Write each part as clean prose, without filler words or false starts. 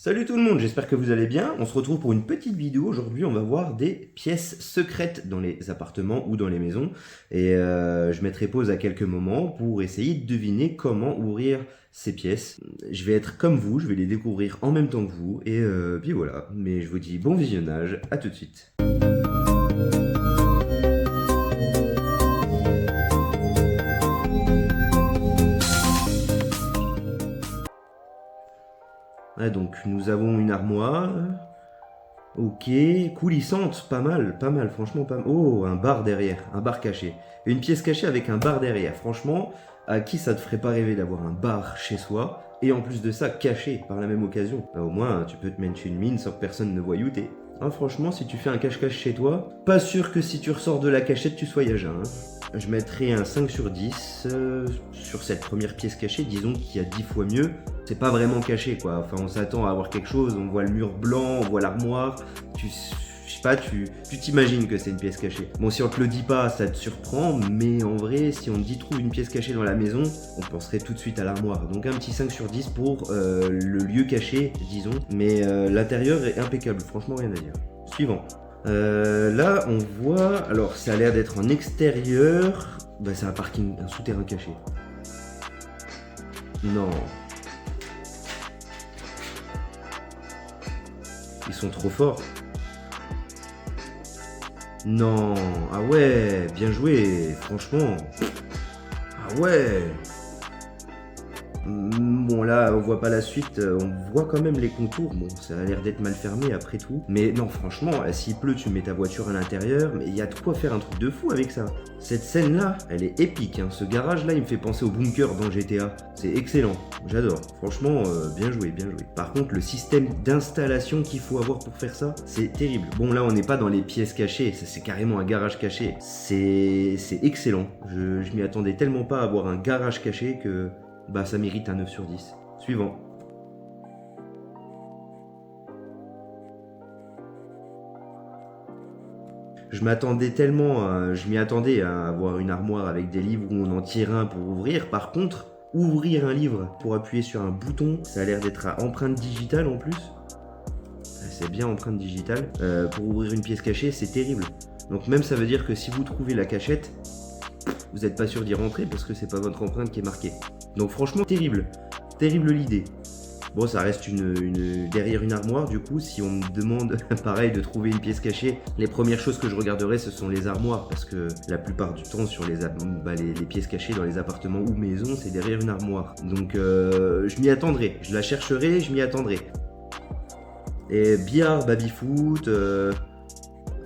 Salut tout le monde, j'espère que vous allez bien. On se retrouve pour une petite vidéo. Aujourd'hui, on va voir des pièces secrètes dans les appartements ou dans les maisons. Et je mettrai pause à quelques moments pour essayer de deviner comment ouvrir ces pièces. Je vais être comme vous, je vais les découvrir en même temps que vous. Et puis voilà, mais je vous dis bon visionnage, à tout de suite. Ah, donc nous avons une armoire. Ok, coulissante, pas mal, franchement pas mal. Oh, un bar derrière, un bar caché. Une pièce cachée avec un bar derrière. Franchement, à qui ça te ferait pas rêver d'avoir un bar chez soi et en plus de ça caché par la même occasion? Bah, au moins, tu peux te mettre une mine sans que personne ne voie où t'es. Hein, franchement, si tu fais un cache-cache chez toi, pas sûr que si tu ressors de la cachette, tu sois à jeun. Hein. Je mettrai un 5 sur 10 sur cette première pièce cachée. Disons qu'il y a 10 fois mieux. C'est pas vraiment caché quoi. Enfin, on s'attend à avoir quelque chose. On voit le mur blanc, on voit l'armoire. Je sais pas, tu t'imagines que c'est une pièce cachée. Bon, si on te le dit pas, ça te surprend. Mais en vrai, si on te dit trouve une pièce cachée dans la maison, on penserait tout de suite à l'armoire. Donc un petit 5 sur 10 pour le lieu caché, disons. Mais l'intérieur est impeccable. Franchement, rien à dire. Suivant. Là, on voit... Alors, ça a l'air d'être en extérieur. Bah, c'est un parking, un souterrain caché. Non. Ils sont trop forts. Non. Ah ouais, bien joué. Franchement. Ah ouais. Bon là on voit pas la suite, on voit quand même les contours, bon ça a l'air d'être mal fermé après tout. Mais non franchement, s'il pleut tu mets ta voiture à l'intérieur, mais il y a de quoi faire un truc de fou avec ça. Cette scène là, elle est épique, hein. Ce garage là il me fait penser au bunker dans GTA. C'est excellent, j'adore, franchement bien joué, bien joué. Par contre le système d'installation qu'il faut avoir pour faire ça, c'est terrible. Bon là on n'est pas dans les pièces cachées, c'est carrément un garage caché. C'est excellent, je m'y attendais tellement pas à avoir un garage caché que... Bah ça mérite un 9 sur 10. Suivant. Je m'y attendais à avoir une armoire avec des livres où on en tire un pour ouvrir. Par contre, ouvrir un livre pour appuyer sur un bouton, ça a l'air d'être à empreinte digitale en plus. C'est bien empreinte digitale. Pour ouvrir une pièce cachée, c'est terrible. Donc même ça veut dire que si vous trouvez la cachette, vous n'êtes pas sûr d'y rentrer parce que c'est pas votre empreinte qui est marquée. Donc franchement, terrible. Terrible l'idée. Bon, ça reste derrière une armoire, du coup, si on me demande, pareil, de trouver une pièce cachée, les premières choses que je regarderai, ce sont les armoires, parce que la plupart du temps, sur les pièces cachées dans les appartements ou maisons, c'est derrière une armoire. Donc, je m'y attendrai. Je la chercherai, je m'y attendrai. Et billard, baby-foot...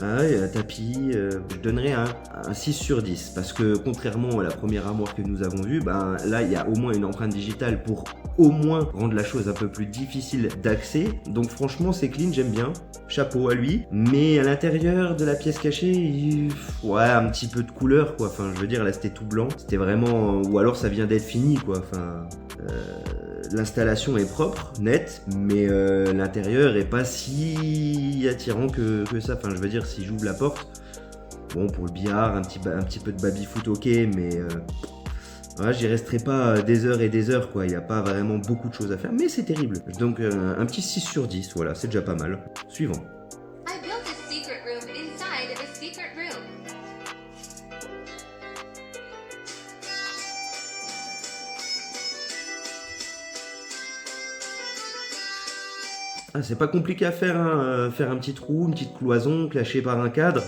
Ah ouais, un tapis, je donnerais un 6 sur 10 parce que contrairement à la première armoire que nous avons vue, ben là il y a au moins une empreinte digitale pour au moins rendre la chose un peu plus difficile d'accès. Donc franchement c'est clean, j'aime bien, chapeau à lui. Mais à l'intérieur de la pièce cachée, ouais un petit peu de couleur quoi, enfin je veux dire là c'était tout blanc, c'était vraiment... Ou alors ça vient d'être fini quoi, enfin... L'installation est propre, nette, mais l'intérieur est pas si attirant que ça. Enfin, je veux dire, si j'ouvre la porte, bon, pour le billard, un petit peu de baby-foot, ok, mais ouais, j'y resterai pas des heures et des heures, quoi. Il n'y a pas vraiment beaucoup de choses à faire, mais c'est terrible. Donc, un petit 6 sur 10, voilà, c'est déjà pas mal. Suivant. I built a secret room inside a secret room. Ah, c'est pas compliqué à faire, hein, faire un petit trou, une petite cloison cachée par un cadre.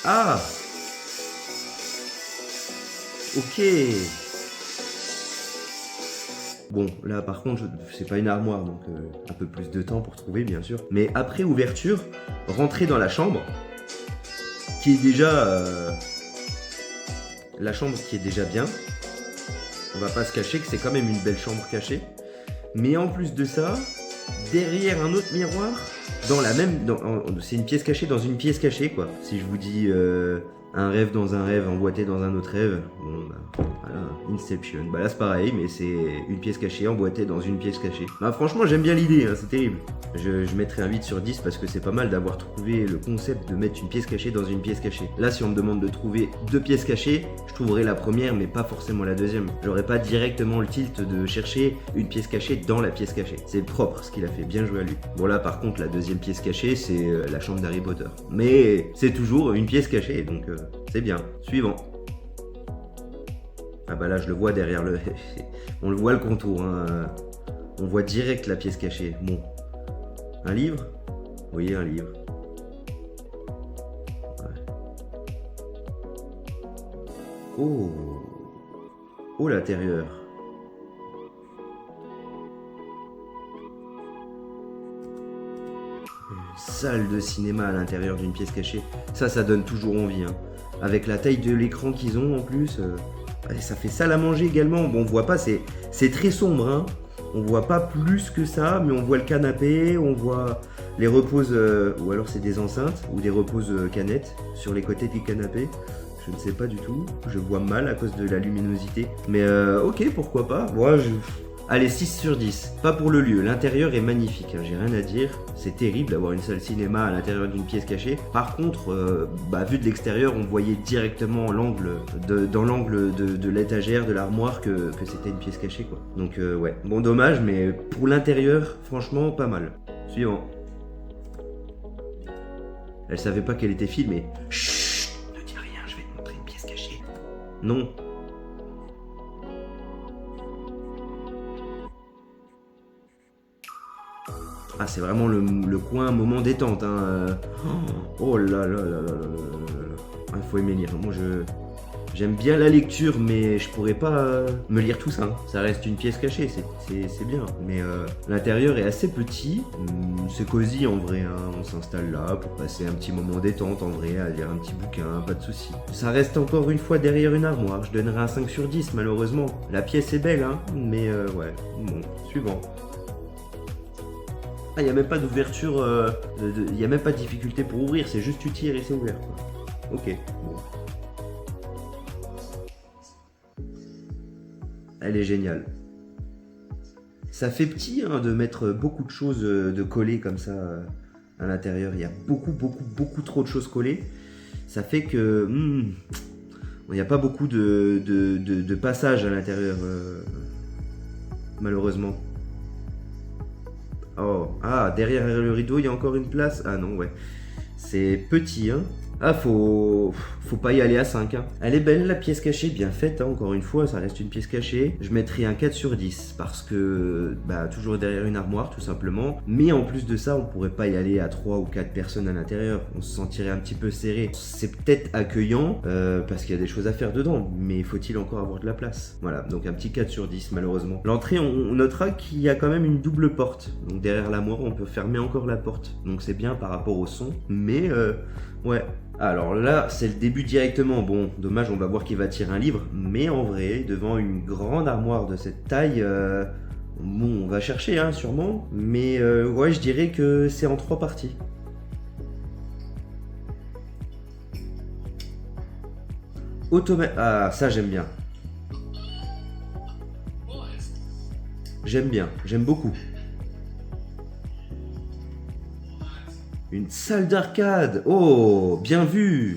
Ah! Ok! Bon, là par contre, c'est pas une armoire, donc un peu plus de temps pour trouver, bien sûr. Mais après ouverture, rentrer dans la chambre, qui est déjà... la chambre qui est déjà bien. On va pas se cacher que c'est quand même une belle chambre cachée. Mais en plus de ça, derrière un autre miroir, dans la même... c'est une pièce cachée dans une pièce cachée, quoi. Si je vous dis Un rêve dans un rêve, emboîté dans un autre rêve. Bon, bah, voilà, Inception. Bah là, c'est pareil, mais c'est une pièce cachée emboîtée dans une pièce cachée. Bah, franchement, j'aime bien l'idée, hein, c'est terrible. Je mettrais un 8 sur 10 parce que c'est pas mal d'avoir trouvé le concept de mettre une pièce cachée dans une pièce cachée. Là, si on me demande de trouver 2 pièces cachées, je trouverai la première, mais pas forcément la deuxième. J'aurais pas directement le tilt de chercher une pièce cachée dans la pièce cachée. C'est propre ce qu'il a fait, bien joué à lui. Bon, là, par contre, la deuxième pièce cachée, c'est la chambre d'Harry Potter. Mais c'est toujours une pièce cachée, donc c'est bien. Suivant. Ah bah là, je le vois derrière le... On le voit le contour, hein. On voit direct la pièce cachée. Bon. Un livre? Oui, un livre. Ouais. Oh. Oh, l'intérieur. Une salle de cinéma à l'intérieur d'une pièce cachée. Ça donne toujours envie, hein. Avec la taille de l'écran qu'ils ont en plus... ça fait salle à manger également. Bon, on voit pas, c'est très sombre, hein. On voit pas plus que ça, mais on voit le canapé, on voit les reposes, ou alors c'est des enceintes, ou des reposes canettes sur les côtés du canapé. Je ne sais pas du tout. Je vois mal à cause de la luminosité. Mais ok, pourquoi pas. Moi, allez, 6 sur 10. Pas pour le lieu. L'intérieur est magnifique, hein, j'ai rien à dire. C'est terrible d'avoir une salle cinéma à l'intérieur d'une pièce cachée. Par contre, vu de l'extérieur, on voyait directement l'angle dans l'angle de l'étagère, de l'armoire, que c'était une pièce cachée, quoi. Donc ouais, bon, dommage, mais pour l'intérieur, franchement, pas mal. Suivant. Elle savait pas qu'elle était filmée. Chut, ne dis rien, je vais te montrer une pièce cachée. Non. Ah, c'est vraiment le coin moment détente, hein. Oh là là là là là là là. Il faut aimer lire. Moi, j'aime bien la lecture, mais je pourrais pas me lire tout ça, hein. Ça reste une pièce cachée, c'est bien. Mais l'intérieur est assez petit. C'est cosy en vrai, hein. On s'installe là pour passer un petit moment détente en vrai, à lire un petit bouquin, pas de souci. Ça reste encore une fois derrière une armoire. Je donnerai un 5 sur 10, malheureusement. La pièce est belle, hein. Mais ouais, bon, suivant. Ah, il n'y a même pas d'ouverture, il n'y a même pas de difficulté pour ouvrir, c'est juste tu tires et c'est ouvert, quoi. Ok, bon. Elle est géniale. Ça fait petit, hein, de mettre beaucoup de choses de collées comme ça à l'intérieur. Il y a beaucoup trop de choses collées. Ça fait que il n'y a pas beaucoup de passages à l'intérieur, malheureusement. Oh, ah, derrière le rideau, il y a encore une place. Ah non, ouais. C'est petit, hein. Ah, faut pas y aller à 5, hein. Elle est belle, la pièce cachée, bien faite, hein. Encore une fois, ça reste une pièce cachée. Je mettrai un 4 sur 10 parce que, toujours derrière une armoire, tout simplement. Mais en plus de ça, on pourrait pas y aller à 3 ou 4 personnes à l'intérieur. On se sentirait un petit peu serré. C'est peut-être accueillant parce qu'il y a des choses à faire dedans. Mais faut-il encore avoir de la place? Voilà, donc un petit 4 sur 10, malheureusement. L'entrée, on notera qu'il y a quand même une double porte. Donc derrière l'armoire, on peut fermer encore la porte. Donc c'est bien par rapport au son. Mais, ouais. Alors là, c'est le début directement. Bon, dommage, on va voir qu'il va tirer un livre. Mais en vrai, devant une grande armoire de cette taille, bon, on va chercher, hein, sûrement. Mais ouais, je dirais que c'est en 3 parties. Ah, ça j'aime bien. J'aime bien, j'aime beaucoup. Une salle d'arcade. Oh, bien vu.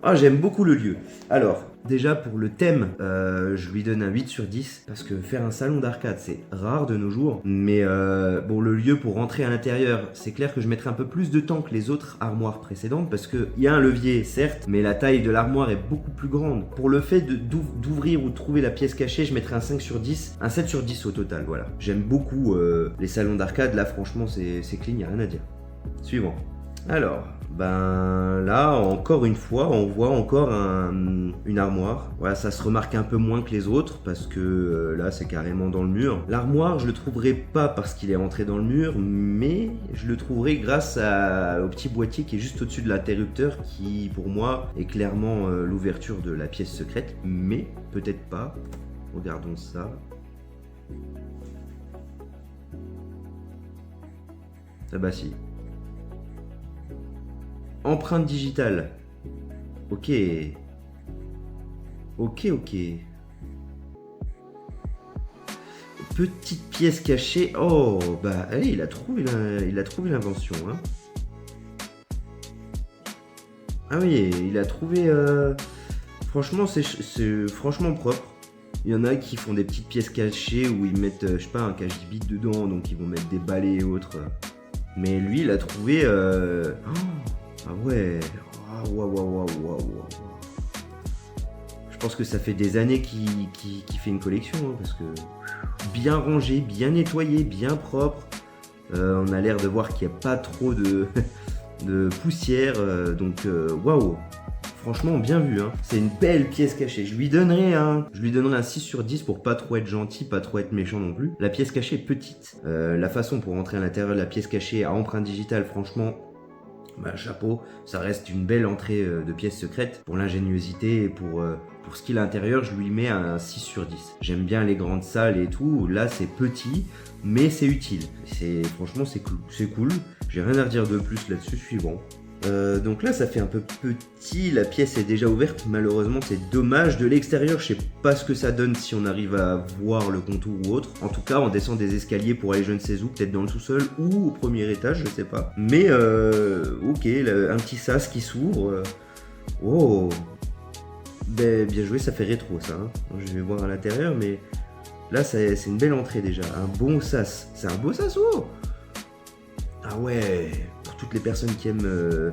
Ah, j'aime beaucoup le lieu. Alors, déjà pour le thème, je lui donne un 8 sur 10 parce que faire un salon d'arcade, c'est rare de nos jours. Mais bon, le lieu pour rentrer à l'intérieur, c'est clair que je mettrai un peu plus de temps que les autres armoires précédentes parce qu'il y a un levier, certes, mais la taille de l'armoire est beaucoup plus grande. Pour le fait d'ouvrir ou de trouver la pièce cachée, je mettrai un 5 sur 10, un 7 sur 10 au total, voilà. J'aime beaucoup les salons d'arcade, là franchement c'est clean, y a rien à dire. Suivant. Alors, là, encore une fois, on voit encore une armoire. Voilà, ça se remarque un peu moins que les autres parce que là, c'est carrément dans le mur. L'armoire, je le trouverai pas parce qu'il est rentré dans le mur, mais je le trouverai grâce au petit boîtier qui est juste au-dessus de l'interrupteur qui, pour moi, est clairement l'ouverture de la pièce secrète, mais peut-être pas. Regardons ça. Ah bah si. Empreinte digitale. Ok. Ok, ok. Petite pièce cachée. Oh, bah, allez, il a trouvé l'invention. Hein. Ah oui, il a trouvé... Franchement, c'est franchement propre. Il y en a qui font des petites pièces cachées où ils mettent, je sais pas, un cache-bit dedans, donc ils vont mettre des balais et autres. Mais lui, il a trouvé... Ah ouais. Ah, waouh, waouh, waouh, waouh, waouh. Je pense que ça fait des années qu'il fait une collection, hein, parce que bien rangé, bien nettoyé, bien propre. On a l'air de voir qu'il n'y a pas trop de, de poussière, donc waouh. Franchement, bien vu. Hein. C'est une belle pièce cachée. Je lui donnerais un 6 sur 10 pour pas trop être gentil, pas trop être méchant non plus. La pièce cachée est petite. La façon pour rentrer à l'intérieur de la pièce cachée à empreinte digitale, franchement, bah, chapeau. Ça reste une belle entrée de pièce secrète. Pour l'ingéniosité et pour ce qu'il a à l'intérieur, je lui mets un 6 sur 10. J'aime bien les grandes salles et tout. Là, c'est petit, mais c'est utile. Franchement, c'est cool. C'est cool. J'ai rien à redire de plus là-dessus. Suivant. Donc là, ça fait un peu petit. La pièce est déjà ouverte. Malheureusement, c'est dommage. De l'extérieur, je sais pas ce que ça donne si on arrive à voir le contour ou autre. En tout cas, on descend des escaliers pour aller je ne sais où, peut-être dans le sous-sol ou au premier étage, je sais pas. Mais ok, un petit sas qui s'ouvre. Oh, ben, bien joué, ça fait rétro ça. Hein. Je vais voir à l'intérieur, mais là, c'est une belle entrée déjà. Un bon sas. C'est un beau sas, oh. Ah ouais, pour toutes les personnes qui aiment...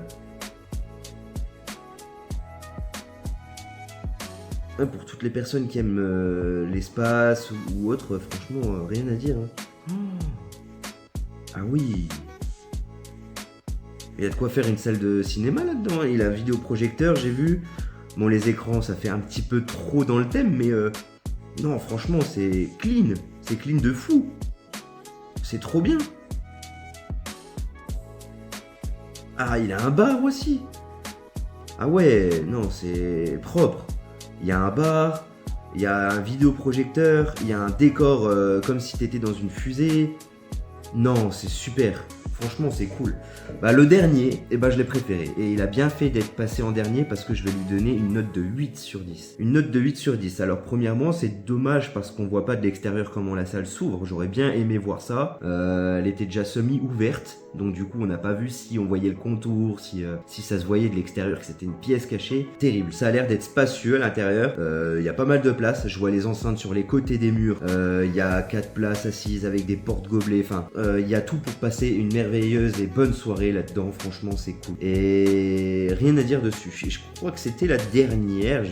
pour toutes les personnes qui aiment l'espace ou autre, franchement, rien à dire. Hein. Ah oui. Il y a de quoi faire une salle de cinéma là-dedans. Hein. Il a un vidéoprojecteur, j'ai vu. Bon, les écrans, ça fait un petit peu trop dans le thème, mais... non, franchement, c'est clean. C'est clean de fou. C'est trop bien. Ah, il a un bar aussi. Ah ouais, non, c'est propre. Il y a un bar, il y a un vidéoprojecteur, il y a un décor comme si t'étais dans une fusée. Non, c'est super. Franchement, c'est cool. Bah, le dernier, eh ben, je l'ai préféré. Et il a bien fait d'être passé en dernier parce que je vais lui donner une note de 8 sur 10. Une note de 8 sur 10. Alors, premièrement, c'est dommage parce qu'on voit pas de l'extérieur comment la salle s'ouvre. J'aurais bien aimé voir ça. Elle était déjà semi-ouverte. Donc, du coup, on n'a pas vu si on voyait le contour, si ça se voyait de l'extérieur, que c'était une pièce cachée. Terrible. Ça a l'air d'être spacieux à l'intérieur. Il y a pas mal de place. Je vois les enceintes sur les côtés des murs. Il y a 4 places assises avec des portes-gobelets. Enfin, il y a tout pour passer une merveilleuse et bonne soirée là-dedans, franchement c'est cool. Et rien à dire dessus, je crois que c'était la dernière,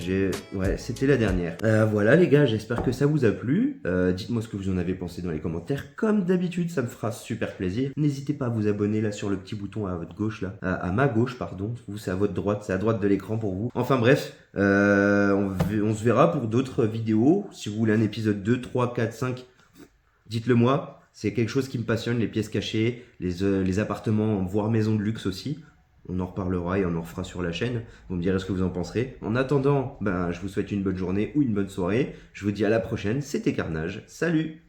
ouais c'était la dernière. Voilà les gars, j'espère que ça vous a plu, dites-moi ce que vous en avez pensé dans les commentaires, comme d'habitude ça me fera super plaisir. N'hésitez pas à vous abonner là sur le petit bouton à votre gauche là, à ma gauche pardon, vous c'est à votre droite, c'est à droite de l'écran pour vous. Enfin bref, on se verra pour d'autres vidéos, si vous voulez un épisode 2, 3, 4, 5, dites-le moi. C'est quelque chose qui me passionne, les pièces cachées, les appartements, voire maisons de luxe aussi. On en reparlera et on en refera sur la chaîne. Vous me direz ce que vous en penserez. En attendant, je vous souhaite une bonne journée ou une bonne soirée. Je vous dis à la prochaine. C'était Carnage. Salut!